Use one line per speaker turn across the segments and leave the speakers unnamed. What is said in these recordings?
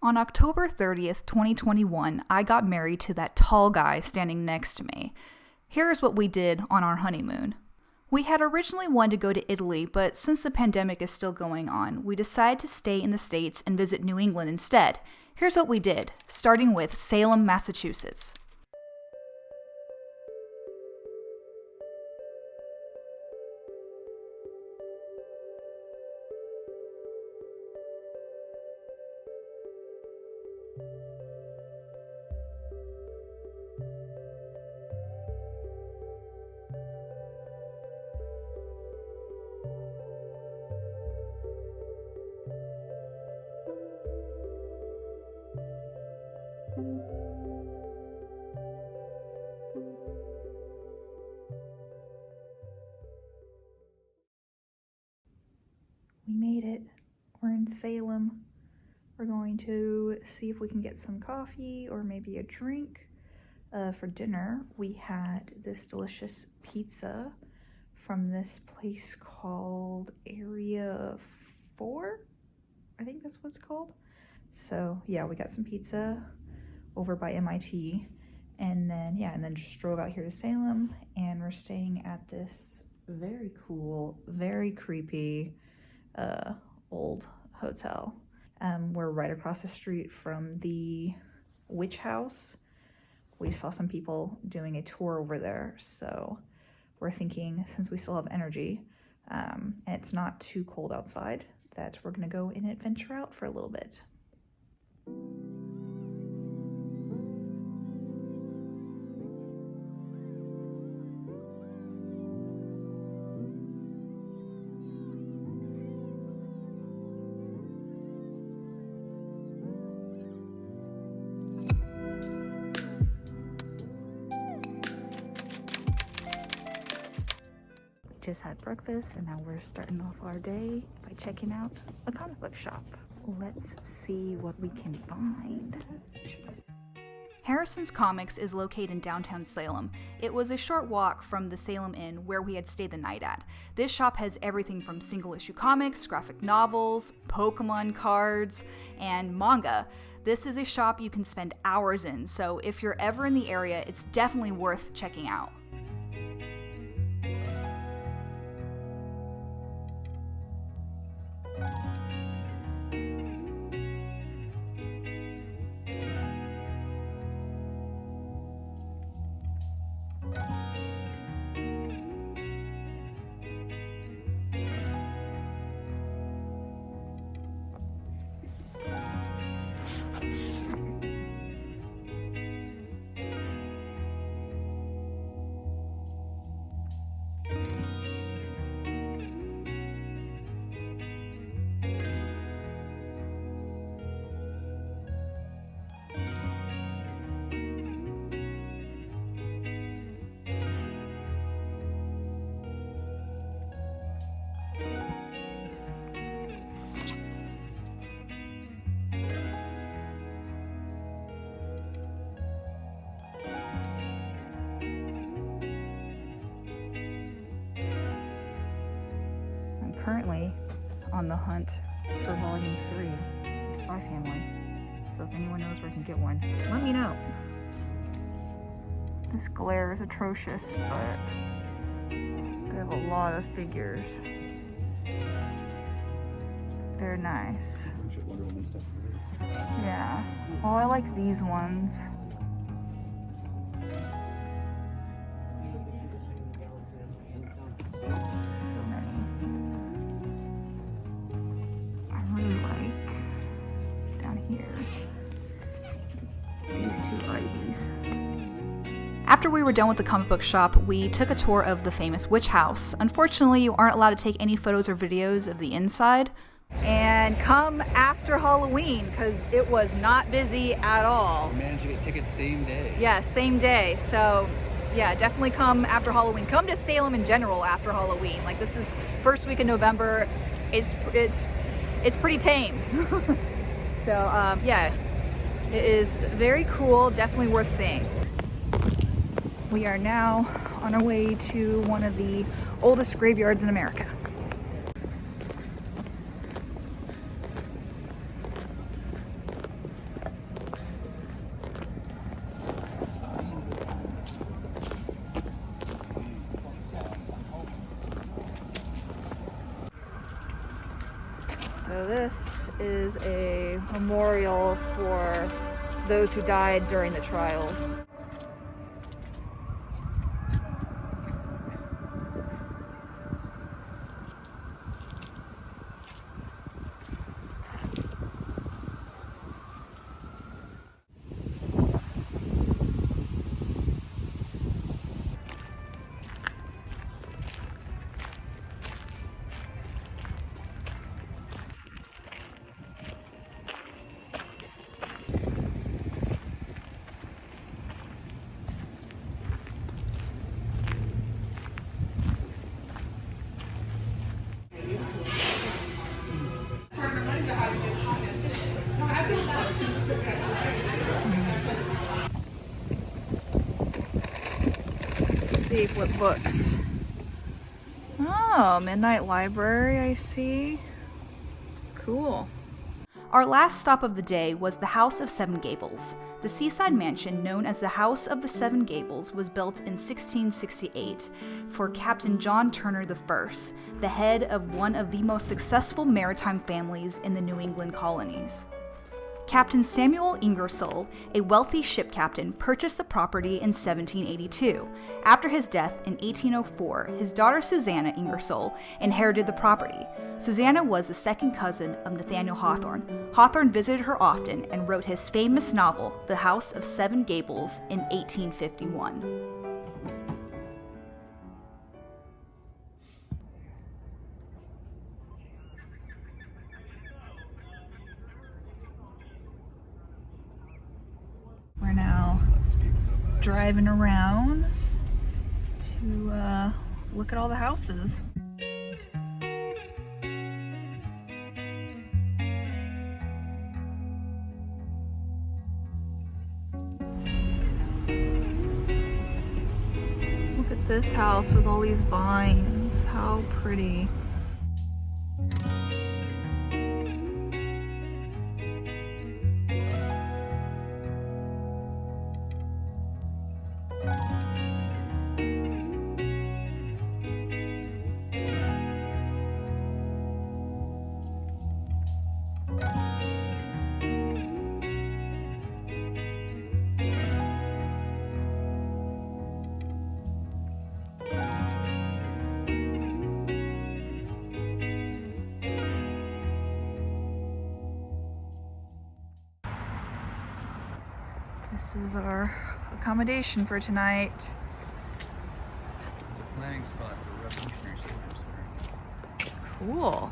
On October 30th, 2021, I got married to that tall guy standing next to me. Here's what we did on our honeymoon. We had originally wanted to go to Italy, but since the pandemic is still going on, we decided to stay in the States and visit New England instead. Here's what we did, starting with Salem, Massachusetts. We made it. We're in Salem. We're going to see if we can get some coffee or maybe a drink. For dinner, we had this delicious pizza from this place called Area 4. I think that's what it's called. So yeah, we got some pizza over by MIT, and then just drove out here to Salem, and we're staying at this very cool, very creepy old hotel. We're right across the street from the witch house. We saw some people doing a tour over there, so we're thinking, since we still have energy and it's not too cold outside, that we're gonna go and adventure out for a little bit. Just had breakfast and now we're starting off our day by checking out a comic book shop. Let's see what we can find. Harrison's Comics is located in downtown Salem. It was a short walk from the Salem Inn where we had stayed the night at. This shop has everything from single-issue comics, graphic novels, Pokemon cards, and manga. This is a shop you can spend hours in, so if you're ever in the area, it's definitely worth checking out. Currently on the hunt for volume 3 of Spy Family, so if anyone knows where I can get one, let me know. This glare is atrocious, but they have a lot of figures. They're nice. Yeah. Oh, I like these ones. After we were done with the comic book shop, we took a tour of the famous witch house. Unfortunately, you aren't allowed to take any photos or videos of the inside. And come after Halloween, because it was not busy at all.
We managed to get tickets same day.
Yeah, same day. So yeah, definitely come after Halloween. Come to Salem in general after Halloween. Like, this is first week in November. It's pretty tame. So yeah, it is very cool, definitely worth seeing. We are now on our way to one of the oldest graveyards in America. This is a memorial for those who died during the trials. Let's see what books. Oh, Midnight Library, I see. Cool.
Our last stop of the day was the House of Seven Gables. The seaside mansion known as the House of the Seven Gables was built in 1668 for Captain John Turner I, the head of one of the most successful maritime families in the New England colonies. Captain Samuel Ingersoll, a wealthy ship captain, purchased the property in 1782. After his death in 1804, his daughter Susanna Ingersoll inherited the property. Susanna was the second cousin of Nathaniel Hawthorne. Hawthorne visited her often and wrote his famous novel, The House of Seven Gables, in 1851.
We're now driving around to look at all the houses. Look at this house with all these vines. How pretty. This is our accommodation for tonight.
It's a planning spot for revolutionary soldiers.
Cool.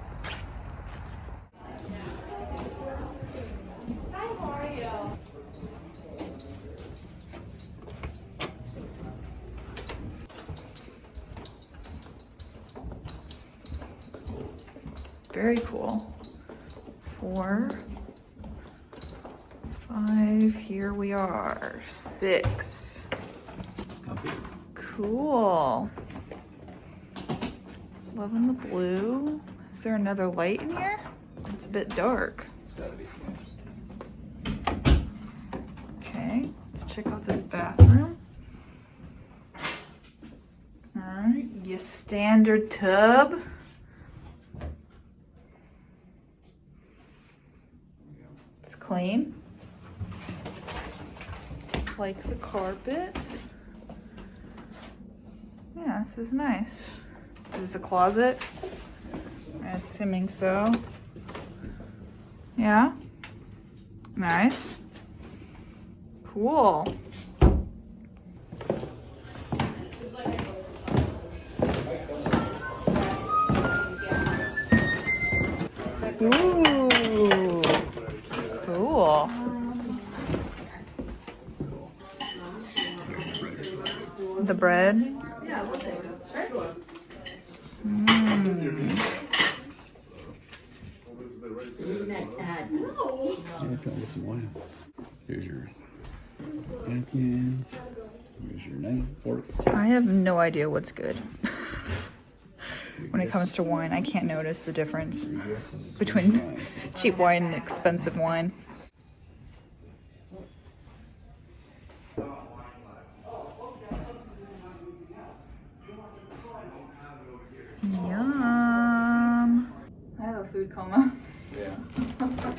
Hi, how are you?
Very cool. 4, 5, here we are. 6. Cool. Loving the blue. Is there another light in here? It's a bit dark.
It's gotta be.
Okay, let's check out this bathroom. Alright, your standard tub. It's clean. Like the carpet. Yeah, this is nice. Is this a closet? I'm assuming so. Yeah. Nice. Cool. Ooh. Cool. The bread.
Yeah, we'll take it. Sure.
Yeah, if you want to get some wine. Here's your napkin. Here's your knife, fork.
I have no idea what's good. When it comes to wine, I can't notice the difference between cheap wine and expensive wine. Yum. I have a food coma.
Yeah.